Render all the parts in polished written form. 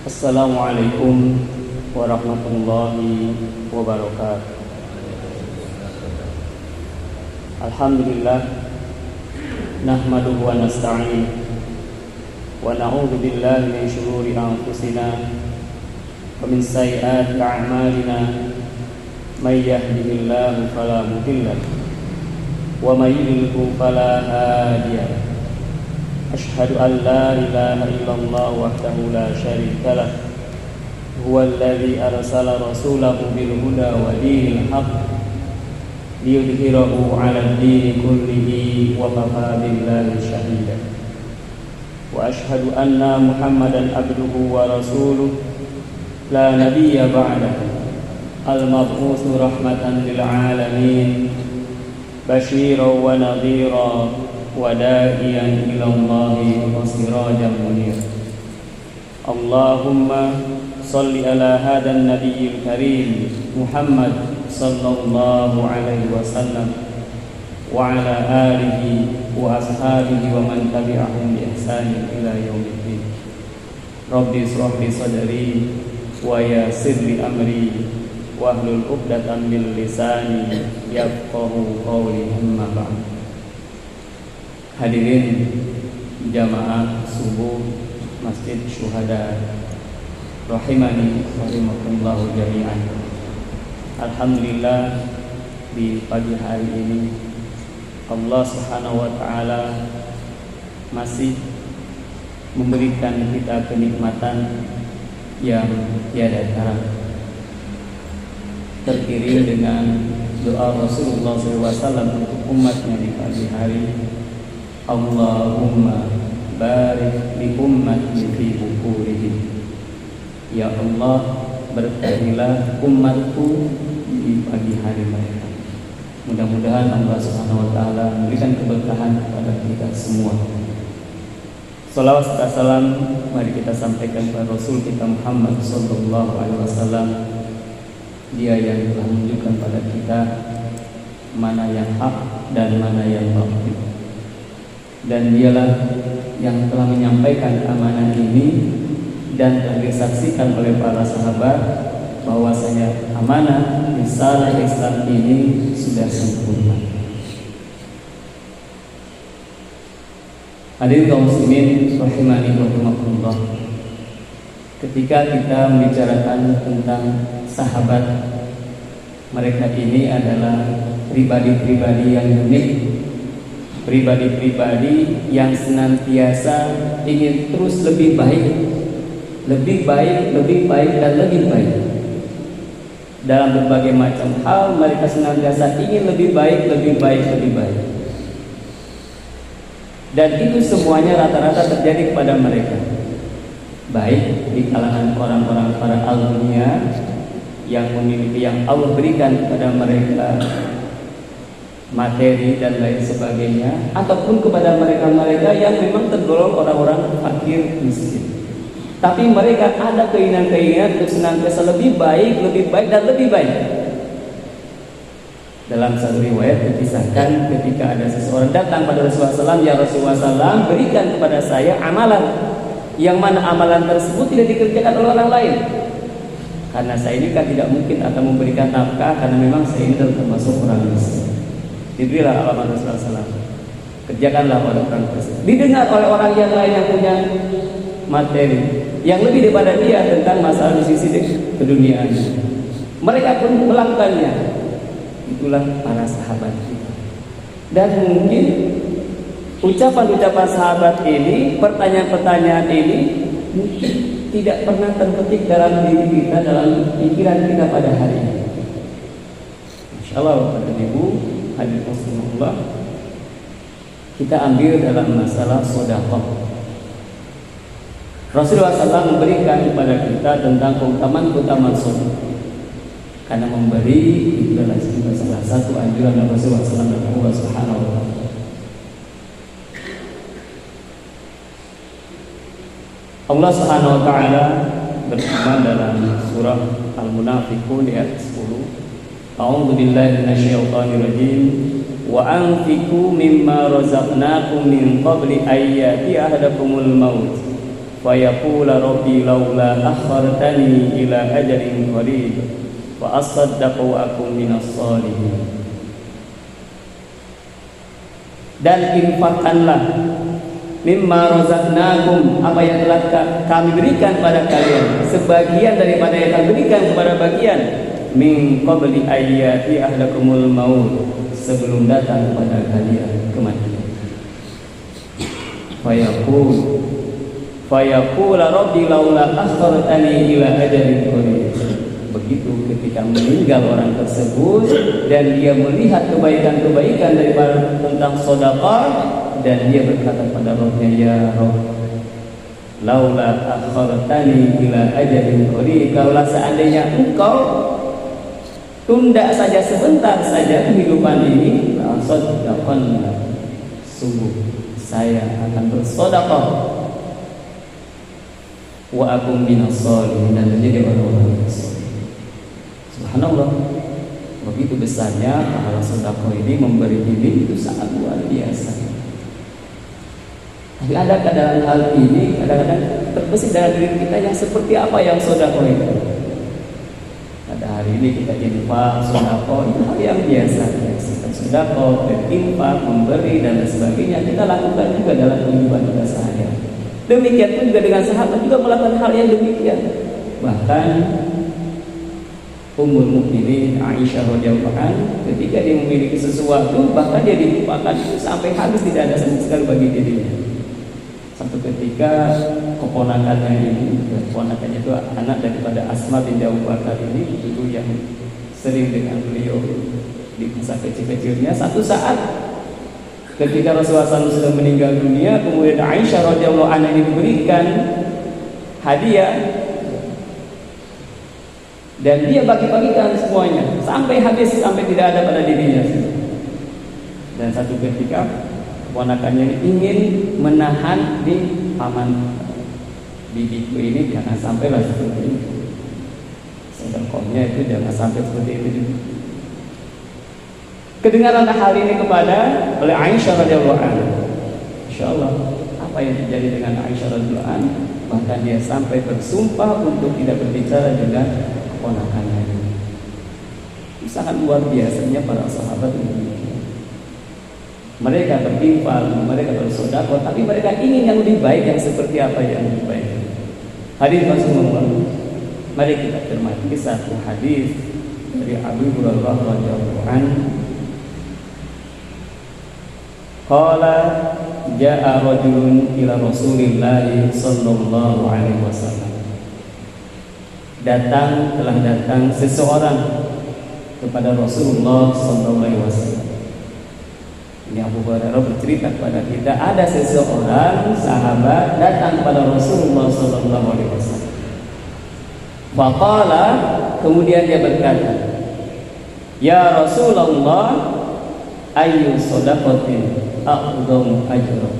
Assalamualaikum warahmatullahi wabarakatuh. Alhamdulillah, nahmaduhu wa nasta'in wa na'udzu billahi min shururi anfusina wa min sayyiati a'malina. May yahdihillahu fala mudilla lahu wa may yudlil fala hadiya lahu. Ashhadu an la ilaha illallah wahdahu la syarika lah. Huwa alladzi arsala rasulahu bil huda wa dinil haqq liyudhhirahu 'ala ad-dini kullihi wa kafaa billahi shahida. Wa ashhadu anna Muhammadan abduhu wa rasuluhu la nabiyya ba'dahu al-mab'uts rahmatan lil 'alamin basyiran wa nadhiran wa da'iyan ila Allahi wa sirajan munir. Allahumma salli ala hadan nabiyyil karim Muhammad sallallahu alaihi wasallam wa ala alihi wa ashabihi wa man tabi'ahum bi ihsanin ila yaumiddin. Rabbi ishrah li sadri wa yassir li amri wa hlul 'uqdatam min lisani yafqahu qawli. Amma ba'd. Hadirin jamaah subuh Masjid Syuhada rahimani rahimakumullahu jami'an. Alhamdulillah, di pagi hari ini Allah Subhanahu wa taala masih memberikan kita kenikmatan yang tiada tara, terkirim dengan doa Rasulullah SAW untuk umatnya di pagi hari. Allahumma barik li ummati fi bukurihim. Ya Allah, berkahilah umatku di pagi hari mereka. Mudah-mudahan Allah Subhanahu wa taala memberikan keberkahan kepada kita semua. Salawat serta salam mari kita sampaikan kepada Rasul kita Muhammad sallallahu alaihi wasallam. Dia yang telah menunjukkan pada kita mana yang hak dan mana yang batil. Dan dialah yang telah menyampaikan amanah ini dan telah disaksikan oleh para sahabat bahwasanya amanah risalah Islam ini sudah sempurna. Hadirin kaum muslimin rahimani wa rahimakumullah. Ketika kita membicarakan tentang sahabat, mereka ini adalah pribadi-pribadi yang unik, pribadi-pribadi yang senantiasa ingin terus lebih baik, lebih baik, lebih baik, dan lebih baik. Dalam berbagai macam hal mereka senantiasa ingin lebih baik, lebih baik, lebih baik. Dan itu semuanya rata-rata terjadi kepada mereka, baik di kalangan orang-orang para al-dunia yang memiliki, yang Allah berikan kepada mereka materi dan lain sebagainya, ataupun kepada mereka-mereka yang memang tergolong orang-orang fakir miskin. Tapi mereka ada keinginan-keinginan untuk senantiasa lebih baik, dan lebih baik. Dalam satu riwayat dikisahkan ketika ada seseorang datang pada Rasulullah SAW, ya Rasulullah SAW, berikan kepada saya amalan, yang mana amalan tersebut tidak dikerjakan oleh orang lain. Karena saya ini kan tidak mungkin akan memberikan nafkah, karena memang saya ini termasuk orang miskin. Diberilah alamat Rasulullah SAW, kerjakanlah oleh orang tersebut. Didengar oleh orang yang lain yang punya materi yang lebih daripada dia tentang masalah di sisi keduniaan. Mereka pun melakukannya. Itulah para sahabat kita. Dan mungkin ucapan-ucapan sahabat ini, pertanyaan-pertanyaan ini mungkin tidak pernah terpetik dalam diri kita, dalam pikiran kita pada hari ini. Insyaallah Bapak dan Ibu hadirin rahimakumullah, kita ambil dalam masalah sedekah. Rasulullah SAW memberikan kepada kita tentang keutamaan sedekah, karena memberi itu adalah salah satu anjuran Rasulullah SAW dan Allah Subhanahu wa taala. Allah Subhanahu wa taala berfirman dalam surah Al-Munafiqun ayat 10, A'udzu billahi minasyaitonir rajim wa anfiqu mimma razaqnakum min qabli ayyati ahadakumul maut fayaqula rabbi laula akhartani ila ajalin qarib wa asaddaqu wa akun minas shalihin. Dan infakkanlah mimma razaqnakum, apa yang telah kami berikan pada kalian, sebagian daripada yang kami berikan kepada bagian, min qabli ayyati ahlakumul maut, sebelum datang kepada kalian kematian. Fayaqul rabbi laula akhartani ila ajalin qarib. Begitu ketika meninggal orang tersebut dan dia melihat kebaikan-kebaikan daripada tentang sedekah, dan dia berkata pada Rabbnya, ya Rabb, laula akhartani ila ajalin qarib, kalau seandainya engkau tunda saja sebentar saja kehidupan ini, la sadaqan, sungguh saya akan bersedekah, wa akum minas shalihin, dan menjadi orang-orang saleh. Subhanallah, begitu besarnya pahala sedekah ini, memberi ini itu sangat luar biasa. Tapi ada dalam hal ini kadang-kadang terbesit dalam diri kita yang seperti apa yang sedekah itu. Pada hari ini kita infak, sedekah itu hal yang biasa. Sedekah, berinfak, memberi dan sebagainya kita lakukan juga dalam kehidupan kita sehari-hari. Demikian pun juga dengan sahabat juga melakukan hal yang demikian. Bahkan Ummul Mukminin Aisyah radhiyallahu anha ketika dia memiliki sesuatu, bahkan dia dilupakan itu sampai habis, tidak ada sama sekali bagi dirinya. Satu ketika keponakannya ini, keponakannya itu anak daripada Asma binti Abu Bakar ini, ibu yang sering dengan beliau di masa kecil-kecilnya. Satu saat ketika Rasulullah SAW sudah meninggal dunia, kemudian Aisyah radhiyallahu anha ini diberikan hadiah dan dia bagi-bagikan semuanya sampai habis, sampai tidak ada pada dirinya. Dan satu ketika keponakannya ingin menahan di paman bibiku ini jangan sampailah seperti ini, sedekahnya itu jangan sampai seperti itu juga. Kedengaranlah hal ini kepada oleh Aisyah radhiyallahu anha. Insyaallah apa yang terjadi dengan Aisyah radhiyallahu anha, bahkan dia sampai bersumpah untuk tidak berbicara dengan keponakannya ini. Sangat luar biasanya para sahabat ini. Mereka berinfak, mereka bersedekah, tapi mereka ingin yang lebih baik, yang seperti apa yang lebih baik. Hadis Rasulullah. Mari kita cermati satu hadis dari Abu Hurairah radhiyallahu anhu. Qala jaa rajulun ila Rasulillah sallallahu alaihi wasallam. Telah datang seseorang kepada Rasulullah sallallahu alaihi wasallam. Ini Abu Hurairah bercerita kepada kita, ada seseorang sahabat datang kepada Rasulullah sallallahu alaihi wasallam. Faqala, kemudian dia berkata, ya Rasulullah, ayyu shadaqatin a'dhamu ajran.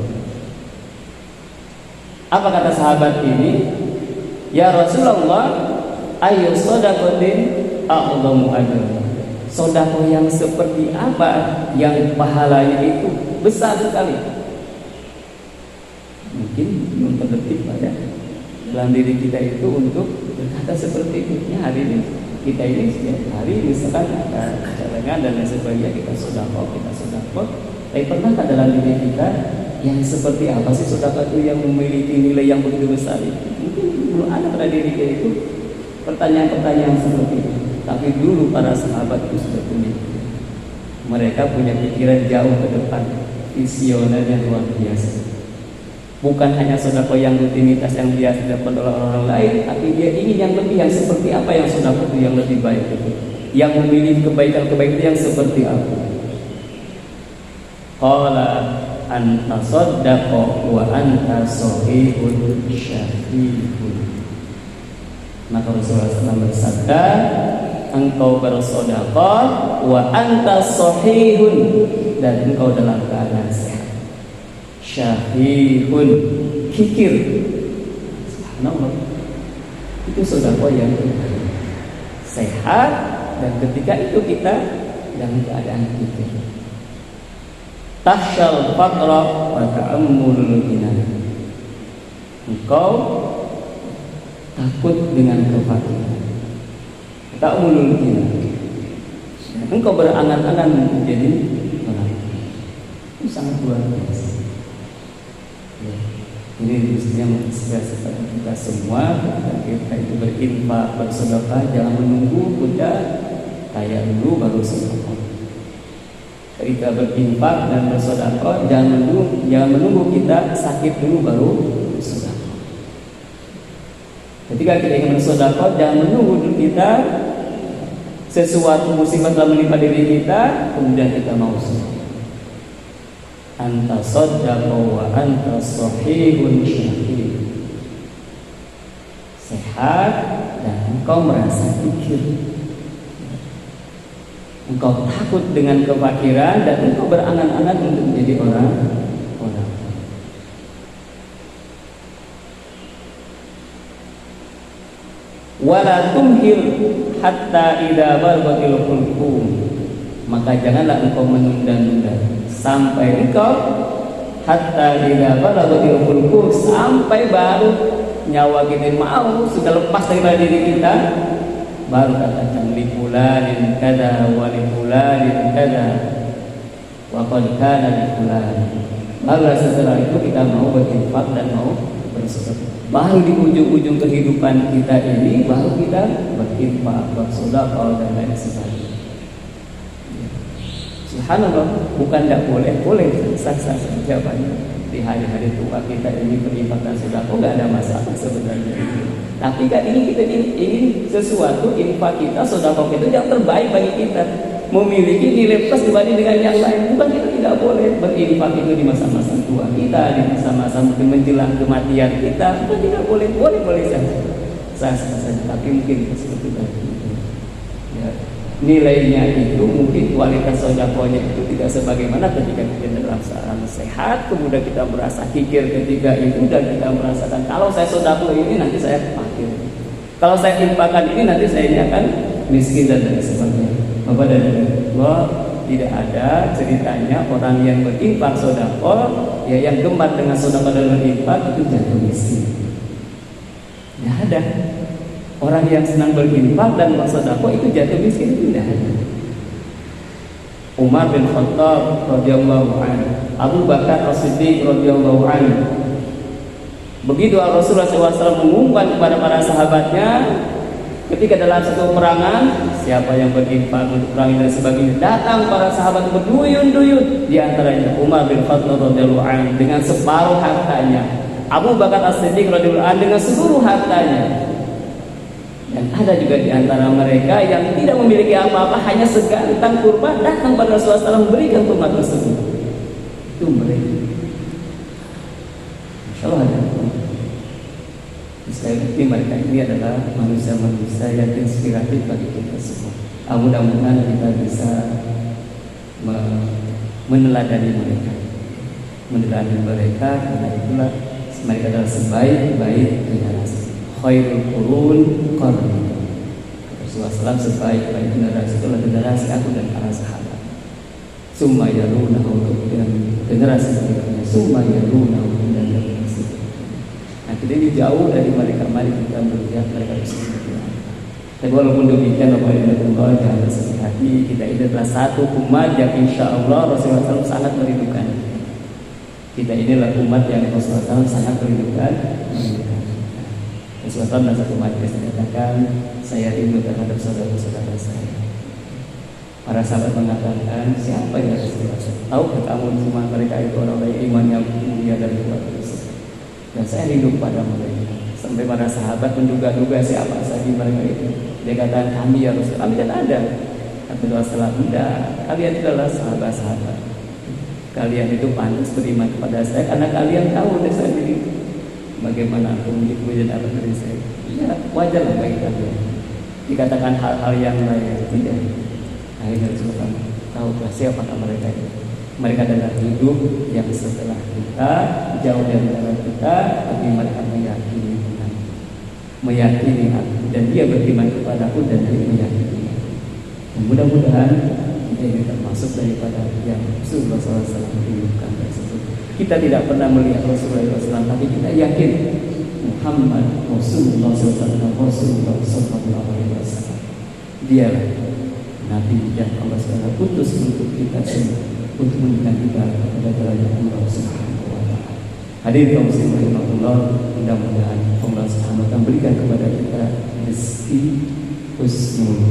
Apa kata sahabat ini? Ya Rasulullah, ayyu shadaqatin a'dhamu ajran. Sedekah yang seperti apa yang pahalanya itu besar sekali? Mungkin belum terdetik pada dalam diri kita itu untuk berkata seperti itu. Ya, hari ini kita ini setiap hari misalkan ada cadangan dan lain sebagainya, kita sedekah. Tapi pernahkah dalam diri kita yang seperti apa sih sedekah itu yang memiliki nilai yang begitu besar itu? Mungkin belum ada pada diri kita itu pertanyaan-pertanyaan seperti itu. Tapi dulu para sahabat itu sudah punya. Mereka punya pikiran jauh ke depan, visioner yang luar biasa. Bukan hanya sedekah yang rutinitas yang biasa dilakukan oleh orang lain, tapi dia ingin yang lebih, yang seperti apa yang sedekah itu yang lebih baik itu, yang memiliki kebaikan-kebaikan itu yang seperti apa. Qala anta saddaqa wa anta sahihun syahihun. Maka Rasulullah SAW bersabda, engkau bersedekah wa anta sahihun, dan engkau dalam keadaan sehat. Syahihun, kikir. Subhanallah. Itu sedekah yang sehat, dan ketika itu kita dalam keadaan kikir. Tahsyal faqra wa ta'ammulul ghina. Engkau takut dengan kefakiran, tak ulul ghina. Engkau berangan-angan menjadi orang. Itu sangat luar biasa. Ya. Ini mestinya menginspirasi kita semua. Kita itu berinfak, bersedekah, jangan menunggu udah kaya dulu baru sedekah. Ketika berinfak dan bersedekah, jangan menunggu kita sakit dulu baru sedekah. Ketika kita ingin bersedekah, jangan menunggu dulu kita sesuatu musibah telah menimpa diri kita, kemudian kita mau sedekah. Anta saddaqa wa anta sahihun syahid. Sehat dan engkau merasa pikir. Engkau takut dengan kefakiran dan engkau berangan-angan untuk menjadi orang. Wala tumhil hatta idza balaghatil hulqum. Maka janganlah engkau menunda-nunda sampai engkau hatta idza balaghatil hulqum, sampai baru nyawa kita mau sudah lepas dari diri kita, baru katakan li fulanin kada wa li fulanin kada wa qad kana li fulan. Baru setelah itu kita mau berinfak dan mau bersedekah. Baru di ujung-ujung kehidupan kita ini baru kita berinfak, bersedekah dan lain sebagainya. Subhanallah, bukan tidak boleh sah-sah saja banyak. Di hari-hari tua kita ini berinfak dan sedekah nggak ada masalah sebenarnya. Tapi kan ini kita ingin sesuatu, infak kita, sedekah kita yang terbaik bagi kita, memiliki nilai plus dibanding dengan yang lain. Bukan kita tidak boleh berinfak itu di masa-masa tua kita, di masa-masa mungkin menjelang kematian kita. Bukan tidak boleh saja. Sah-sah saja. Tapi mungkin seperti tadi. Ya, nilainya itu mungkin kualitas sedekahnya itu tidak sebagaimana ketika kita dalam keadaan sehat, kemudian kita merasa kikir ketika itu dan kita merasakan kalau saya sedekah ini nanti saya fakir, kalau saya infakkan ini nanti saya akan miskin dan lain sebagainya. Bapak dan Ibu, tidak ada ceritanya orang yang berinfak sedekah, ya yang gemar dengan sedekah dan berinfak itu jatuh miskin. Tidak ada. Orang yang senang berinfak dan bersedekah itu jatuh miskin, itu tidak ada. Umar bin Khattab radhiyallahu anhu, Abu Bakar As-Siddiq radhiyallahu anhu. Begitu Rasulullah SAW mengumumkan kepada para sahabatnya ketika dalam satu perangan, siapa yang berinfak untuk perang dan sebagainya, datang para sahabat berduyun-duyun, di antaranya Umar bin Khattab radhiyallahu anhu dengan separuh hartanya, Abu Bakar As-Siddiq radhiyallahu anhu dengan seluruh hartanya. Dan ada juga di antara mereka yang tidak memiliki apa-apa, hanya segantang kurma, datang pada Rasulullah SAW memberikan kurma tersebut. Itu mereka. Insya Allah ada. Saya bukti mereka ini adalah manusia-manusia yang inspiratif bagi kita semua. Mudah-mudahan kita bisa meneladani mereka, karena itulah mereka adalah sebaik-baik generasi. Khairul qurun qarni. Rasulullah SAW sebaik-baik generasi itu adalah generasi aku dan para sahabat. Summa yalunahu, dan generasi berikutnya summa yalunahu, dan generasi berikutnya. Nah, kita ini jauh dari mereka. Mari kita melihat mereka bersama. Tapi walaupun demikian, Allah jangan bersedih hati. Kita ini adalah satu umat yang insya Allah Rasulullah SAW sangat merindukan. Kita inilah umat yang Rasulullah SAW sangat merindukan. Rasulullah SAW satu majlis menyatakan, saya rindu terhadap saudara-saudara saya. Para sahabat mengatakan, siapa yang Rasulullah SAW? Tahukah kamu semua mereka itu orang-orang iman yang mulia dan luar biasa? Dan saya rindu pada mereka. Sampai para sahabat menduga-duga siapa saja mereka itu. Dia katakan, kami ya Rasul. Kami kan ada. Rasulullah SAW, tidak. Kalian adalah sahabat-sahabat. Kalian itu pantas beriman kepada saya karena kalian tahu dari saya diri bagaimana aku menjadi apa dari saya. Ya wajar lah bagi kalian. Dikatakan hal-hal yang lain tidak. Akhirnya Rasulullah tahu siapa mereka itu. Mereka adalah hidup yang setelah kita, jauh dari antara kita, tapi mereka meyakini aku dan dia beriman kepada aku dan dia meyakini. Dan mudah-mudahan kita ini termasuk daripada yang Rasulullah SAW tunjukkan tersebut. Kita tidak pernah melihat Rasulullah SAW, tapi kita yakin Muhammad Rasulullah SAW, Rasulullah SAW. Dialah Nabi yang Allah SWT utus untuk kita semua, untuk menunjukkan kita kepada derajat Allah Subhanahu wa Ta'ala. Hadirin kaum muslimin rahimahullah, mudah-mudahan Allah Subhanahu wa Ta'ala berikan kepada kita rezeki husnul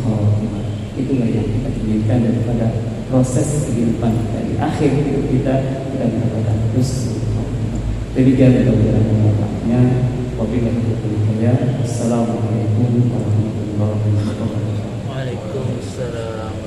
khotimah. Itulah yang kita inginkan daripada proses kehidupan kita di akhir hidup kita mendapatkan husnul khotimah. Demikian mudah-mudahan manfaatnya. Wabillahi taufiq. Assalamualaikum warahmatullahi wabarakatuh. Waalaikumsalam.